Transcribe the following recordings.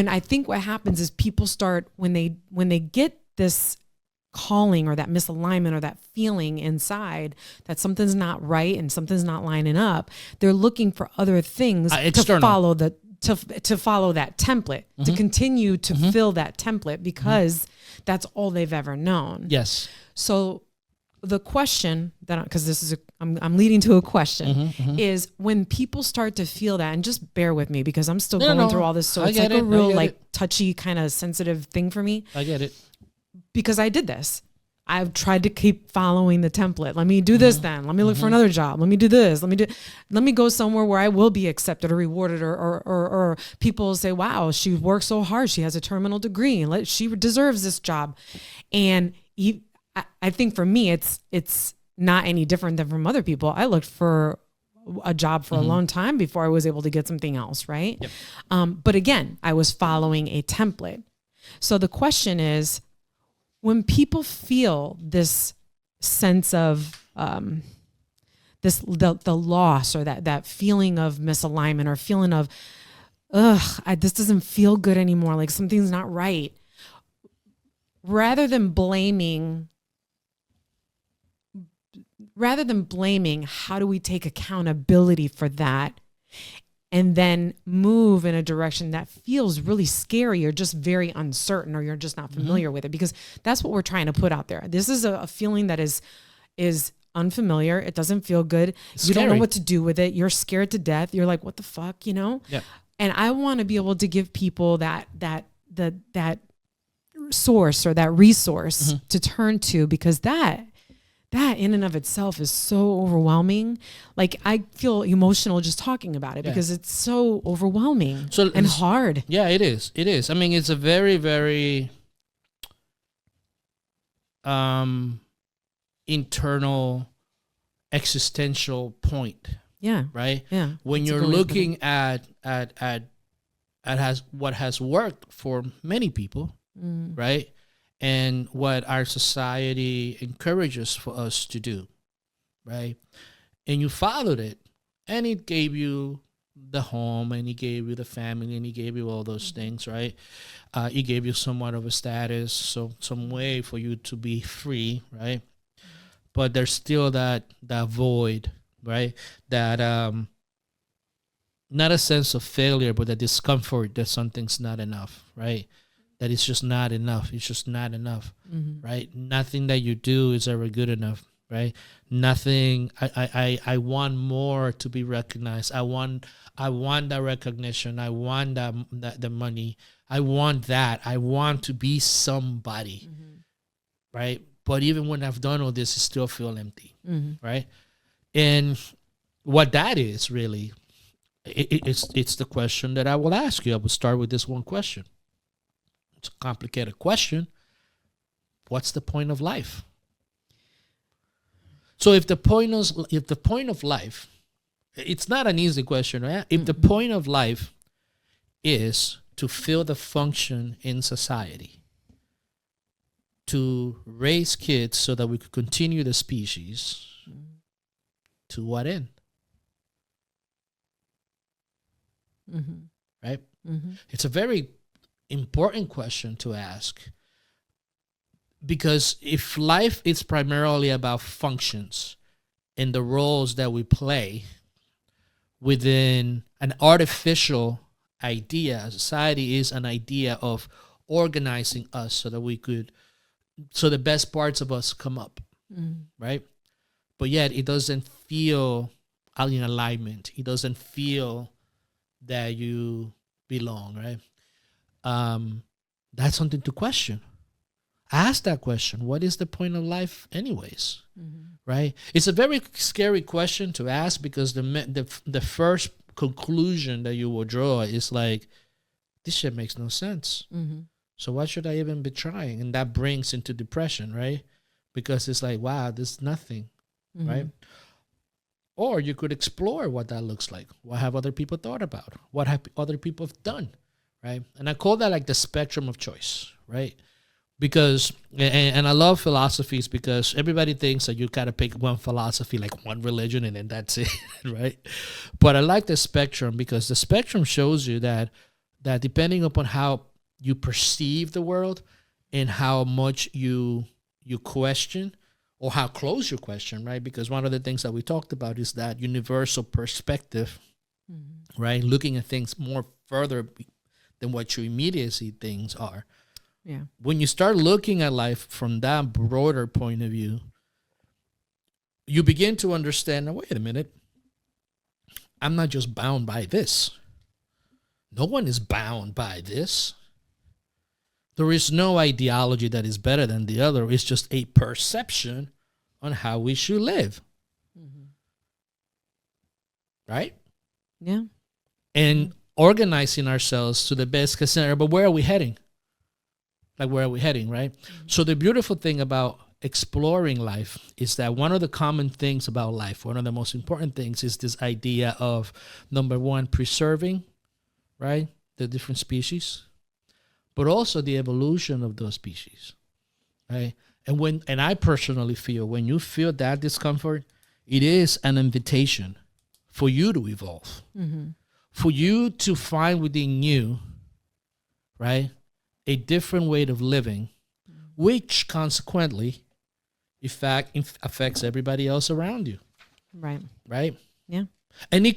I think what happens is people start when they get this calling or that misalignment or that feeling inside that something's not right and something's not lining up, they're looking for other things to follow to follow that template, to continue to fill that template, because that's all they've ever known. Yes. So the question that, because this is I'm leading to a question, is when people start to feel that, and just bear with me because I'm still going through all this, so it's like a real like touchy kind of sensitive thing for me. I get it. Because I did this. I've tried to keep following the template. Let me do this then. Let me look for another job. Let me do this. Let me go somewhere where I will be accepted or rewarded, or people will say, wow, she worked so hard. She has a terminal degree and she deserves this job. And I think for me, it's not any different than from other people. I looked for a job for a long time before I was able to get something else. Right. Yep. But again, I was following a template. So the question is, when people feel this sense of the loss, or that feeling of misalignment, or feeling of, this doesn't feel good anymore, like something's not right, rather than blaming, how do we take accountability for that? And then move in a direction that feels really scary, or just very uncertain, or you're just not familiar with it, because that's what we're trying to put out there. This is a feeling that is unfamiliar. It doesn't feel good. You don't know what to do with it. You're scared to death. You're like, what the fuck, Yeah. And I want to be able to give people that source, or that resource to turn to, because that in and of itself is so overwhelming. Like, I feel emotional just talking about it, because it's so overwhelming and hard. Yeah, it is. It is. I mean, it's a very, very internal, existential point. Yeah. Right? Yeah. When you're looking at what has worked for many people, right? And what our society encourages for us to do, right? And you followed it, and it gave you the home, and it gave you the family, and it gave you all those things, right? It gave you somewhat of a status, so some way for you to be free, right? But there's still that void, right? That not a sense of failure, but the discomfort that something's not enough, right? That it's just not enough. It's just not enough, right? Nothing that you do is ever good enough, right? Nothing. I want more to be recognized. I want that recognition. I want that the money. I want that. I want to be somebody, right? But even when I've done all this, I still feel empty, right? And what that is really, it's the question that I will ask you. I will start with this one question. It's a complicated question. What's the point of life? So if the point of life, it's not an easy question, right? If the point of life is to fill the function in society, to raise kids so that we could continue the species, to what end? Right? It's a very important question to ask, because if life is primarily about functions and the roles that we play within an artificial idea, society is an idea of organizing us so that so the best parts of us come up, right? But yet it doesn't feel in alignment. It doesn't feel that you belong, right? That's something to question. Ask that question. What is the point of life anyways? Right? It's a very scary question to ask, because the first conclusion that you will draw is like, this shit makes no sense. So why should I even be trying? And that brings into depression, right? Because it's like, wow, there's nothing, right? Or you could explore what that looks like. What have other people thought about? What have other people done? Right? And I call that like the spectrum of choice, right? Because, and I love philosophies, because everybody thinks that you gotta pick one philosophy, like one religion, and then that's it, right? But I like the spectrum, because the spectrum shows you that that depending upon how you perceive the world and how much you question or how close you question, right? Because one of the things that we talked about is that universal perspective, right? Looking at things more further than what your immediacy things are. Yeah. When you start looking at life from that broader point of view, you begin to understand, now, wait a minute, I'm not just bound by this. No one is bound by this. There is no ideology that is better than the other. It's just a perception on how we should live. Right? Yeah. And organizing ourselves to the best case scenario. But where are we heading? Like, where are we heading, right? So the beautiful thing about exploring life is that one of the common things about life, one of the most important things, is this idea of, number one, preserving, right, the different species, but also the evolution of those species, right? And I personally feel when you feel that discomfort, it is an invitation for you to evolve, for you to find within you, right, a different way of living, which consequently, in fact, affects everybody else around you. Right. Right? Yeah. And it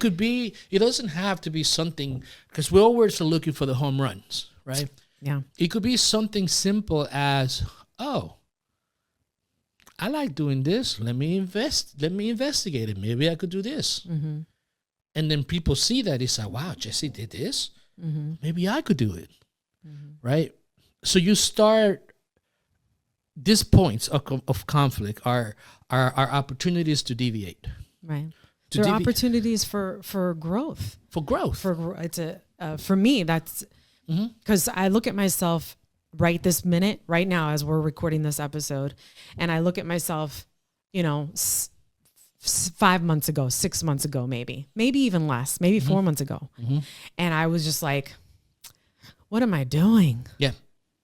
doesn't have to be something, because we're always looking for the home runs, right? Yeah. It could be something simple as, oh, I like doing this. Let me investigate it. Maybe I could do this. And then people see that. It's like, wow, Jesse did this. Maybe I could do it. Right? So you start, these points of conflict are opportunities to deviate. Right. There are opportunities for growth. For growth. For me, that's because I look at myself right this minute, right now, as we're recording this episode, and I look at myself, 5 months ago, 6 months ago, maybe even less, maybe 4 months ago. And I was just like, what am I doing? Yeah.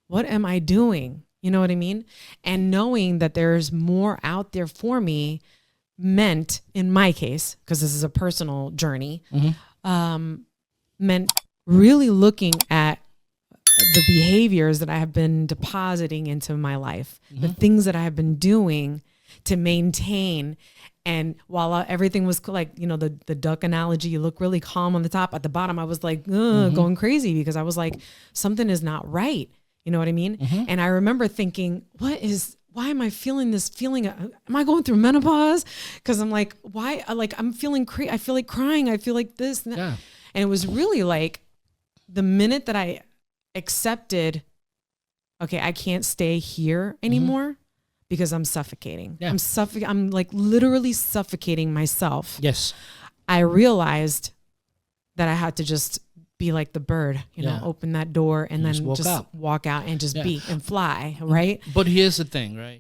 What am I doing? You know what I mean? And knowing that there's more out there for me meant, in my case, because this is a personal journey, meant really looking at the behaviors that I have been depositing into my life, the things that I have been doing to maintain. And while everything was like, the duck analogy, you look really calm on the top. At the bottom, I was like, going crazy because I was like, something is not right. You know what I mean? And I remember thinking, why am I feeling this feeling? Am I going through menopause? Because I'm like, why? I'm feeling I feel like crying. I feel like this. And, and it was really like the minute that I accepted, okay, I can't stay here anymore because I'm suffocating. Yeah. I'm like literally suffocating myself. Yes. I realized that I had to just be like the bird, open that door and then just walk out and just be and fly, right? But here's the thing, right?